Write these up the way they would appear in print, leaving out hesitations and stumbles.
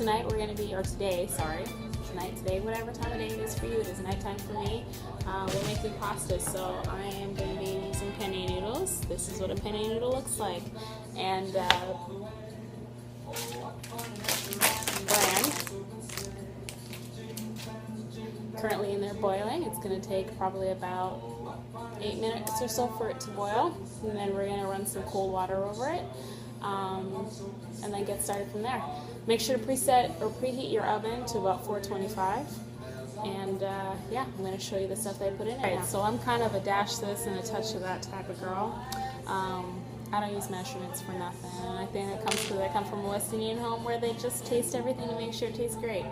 Tonight we're going to be, or today, sorry, today, whatever time of day it is for you, it is nighttime for me. We're making pasta, so I am going to be using penne noodles. This is what a penne noodle looks like. And bland. Currently in there boiling. It's going to take probably about 8 minutes or so for it to boil, and then we're going to run some cold water over it, and then get started from there. Make sure to preset or preheat your oven to about 425, and yeah, I'm going to show you the stuff that I put in it. Right, so I'm kind of a dash this and a touch of that type of girl. I don't use measurements for nothing, and I think it comes because I come from a West Indian home where they just taste everything to make sure it tastes great.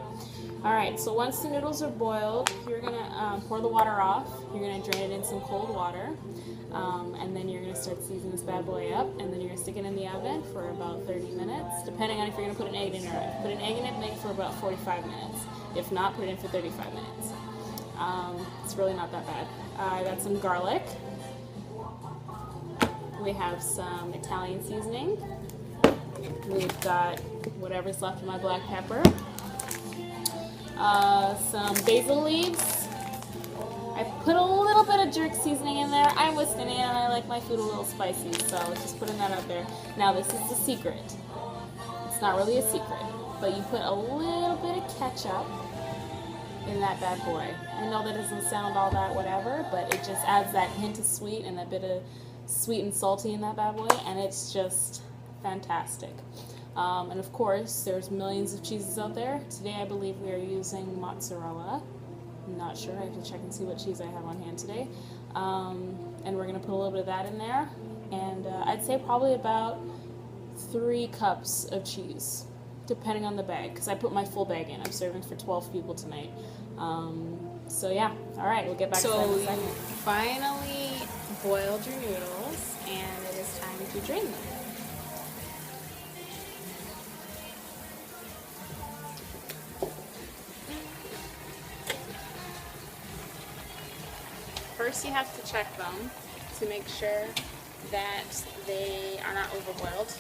Alright, so once the noodles are boiled, you're going to pour the water off, you're going to drain it in some cold water, and then you're going to start seasoning this bad boy up, and then you're going to stick it in the oven for about 30 minutes, depending on if you're going to put an egg in or not. If you put an egg in it, make it for about 45 minutes. If not, put it in for 35 minutes. It's really not that bad. I got some garlic. We have some Italian seasoning. We've got whatever's left of my black pepper. Some basil leaves. I put a little bit of jerk seasoning in there. I'm West Indian and I like my food a little spicy, so just putting that out there. Now this is the secret. It's not really a secret, but you put a little bit of ketchup in that bad boy. I know that doesn't sound all that whatever, but it just adds that hint of sweet and a bit of sweet and salty in that bad boy, and it's just fantastic. And of course, there's millions of cheeses out there. Today I believe we are using mozzarella. I'm not sure, I have to check and see what cheese I have on hand today. And we're gonna put a little bit of that in there. And I'd say probably about 3 cups of cheese, depending on the bag, because I put my full bag in. I'm serving for 12 people tonight. So yeah, all right, we'll get back to that in a second. So you finally boiled your noodles, and it is time to drain them. First, you have to check them to make sure that they are not overboiled.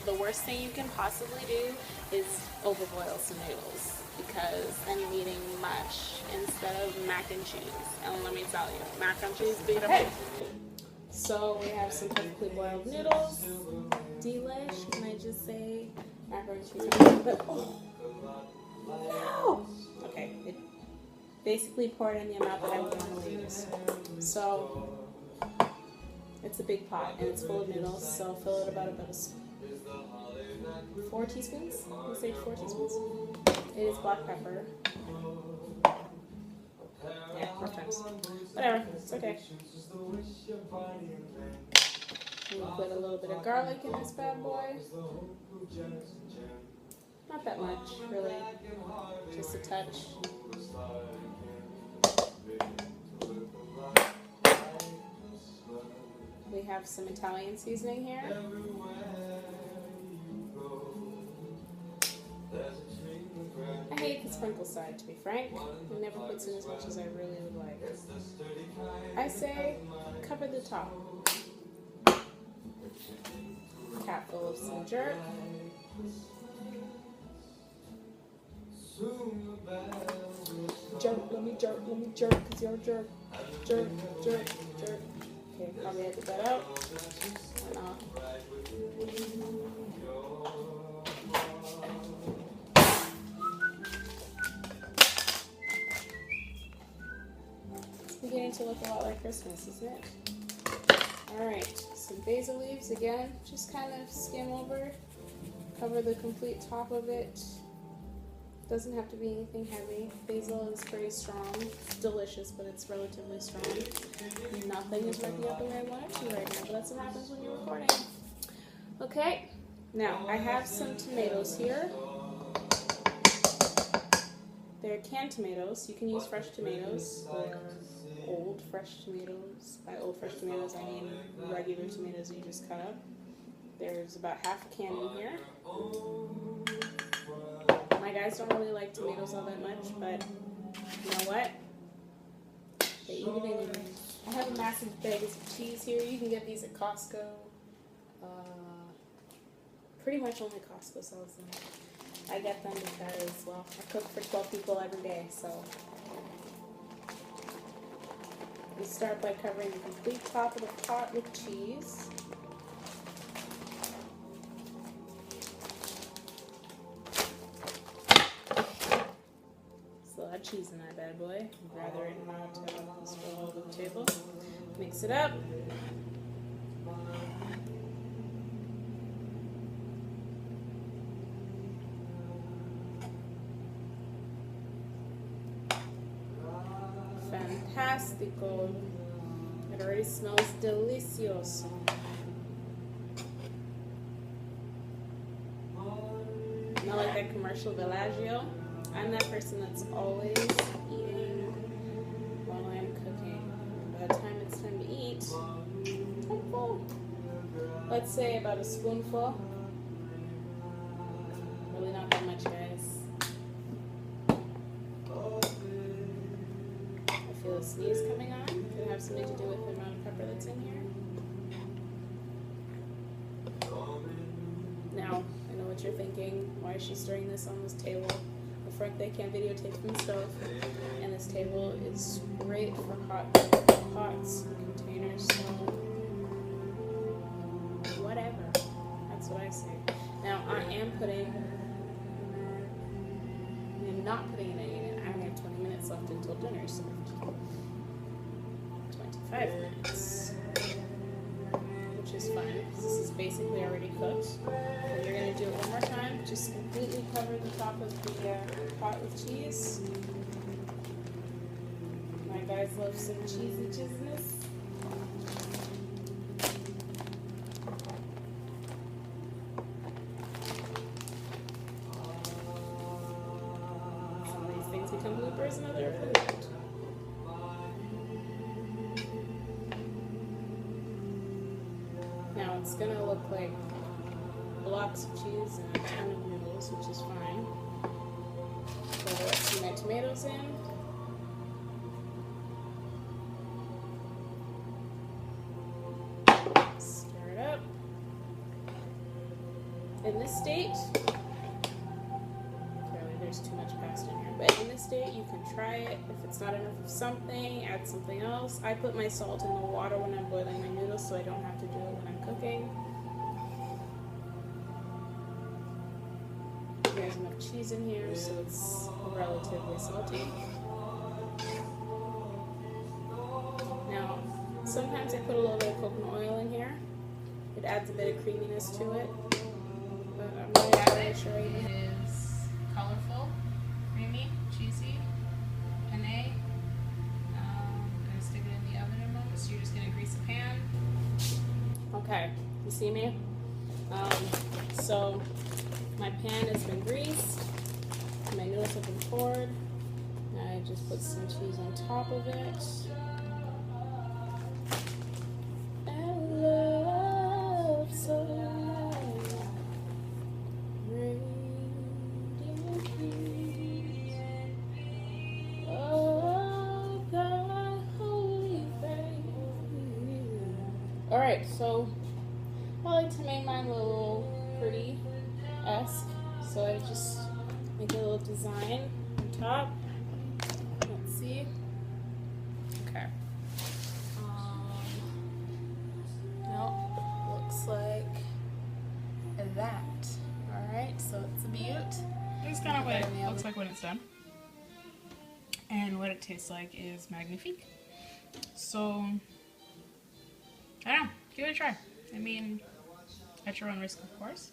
The worst thing you can possibly do is overboil some noodles, because then you're eating mush instead of mac and cheese. And let me tell you, mac and cheese beat them. Okay. So we have some perfectly boiled noodles. Delish, can I just say macaroni and cheese? But oh no! Okay. Basically pour it in the amount that I would normally use. So it's a big pot and it's full of noodles, so fill it about 4 teaspoons. You say 4 teaspoons? It is black pepper. Yeah, 4 times. Whatever, it's okay. We'll put a little bit of garlic in this bad boy. Not that much, really. Just a touch. We have some Italian seasoning here. I hate the sprinkle side, to be frank. It never puts in as much as I really would like. I say cover the top. Cap full of some jerk. Let me jerk, because you're a jerk. Jerk. Okay, probably edit that out. Or not. It's beginning to look a lot like Christmas, isn't it? Alright, some basil leaves again. Just kind of skim over. Cover the complete top of it. Doesn't have to be anything heavy. Basil is very strong. It's delicious, but it's relatively strong. Nothing is working out the way I want it to right now, but that's what happens when you're recording. Okay, now I have some tomatoes here. They're canned tomatoes. You can use fresh tomatoes or old fresh tomatoes. By old fresh tomatoes, I mean regular tomatoes you just cut up. There's about half a can in here. My guys don't really like tomatoes all that much, but you know what? They eat it anyway. I have a massive bag of cheese here. You can get these at Costco. Pretty much only Costco sells them. I get them because, well, I cook for 12 people every day, so. We start by covering the complete top of the pot with cheese. There's a lot of cheese in that bad boy. I'd rather it not spill all over the table. Mix it up. Fantastico. It already smells delicioso. Not like that commercial Bellagio. I'm that person that's always eating while I'm cooking. By the time it's time to eat, I'm full. Let's say about a spoonful. Really not that much, guys. I feel a sneeze coming on. Could it have something to do with the amount of pepper that's in here? Now, I know what you're thinking. Why is she stirring this on this table? The front they can't videotape from the stove. And this table is great for hot pots and containers, so whatever. That's what I say. Now, I am not putting an egg in it. I only have 20 minutes left until dinner is served. 25 minutes. Which is fine, because this is basically already cooked. And you're going to do it one more time. Just completely cover the top of the pot with cheese. My guys love some cheesy business. Some of these things become bloopers and others are food. Now it's gonna look like blocks of cheese and a ton of noodles, which is fine. So let's see my tomatoes in. Stir it up. In this state, clearly there's too much pasta in here, but in this state you can try it. If it's not enough of something, add something else. I put my salt in the water when I'm boiling my noodles so I don't have to do it when I'm cooking. There's enough cheese in here so it's relatively salty. Now, sometimes I put a little bit of coconut oil in here. It adds a bit of creaminess to it. But I'm going to add it right now. It is colorful, creamy, cheesy, penne. I'm going to stick it in the oven in a moment, so you're just going to grease the pan. Okay, you see me? So my pan has been greased, my noodles have been poured. I just put some cheese on top of it. And love so radiant peace. Oh God, holy faith. Alright, so I like to make mine a little pretty-esque, so I just make a little design on top. Let's see. Okay. Nope. Looks like that. Alright, so it's a beaut. This is kind of what it looks like when it's done. And what it tastes like is magnifique. So, I don't know. Give it a try. I mean, at your own risk, of course.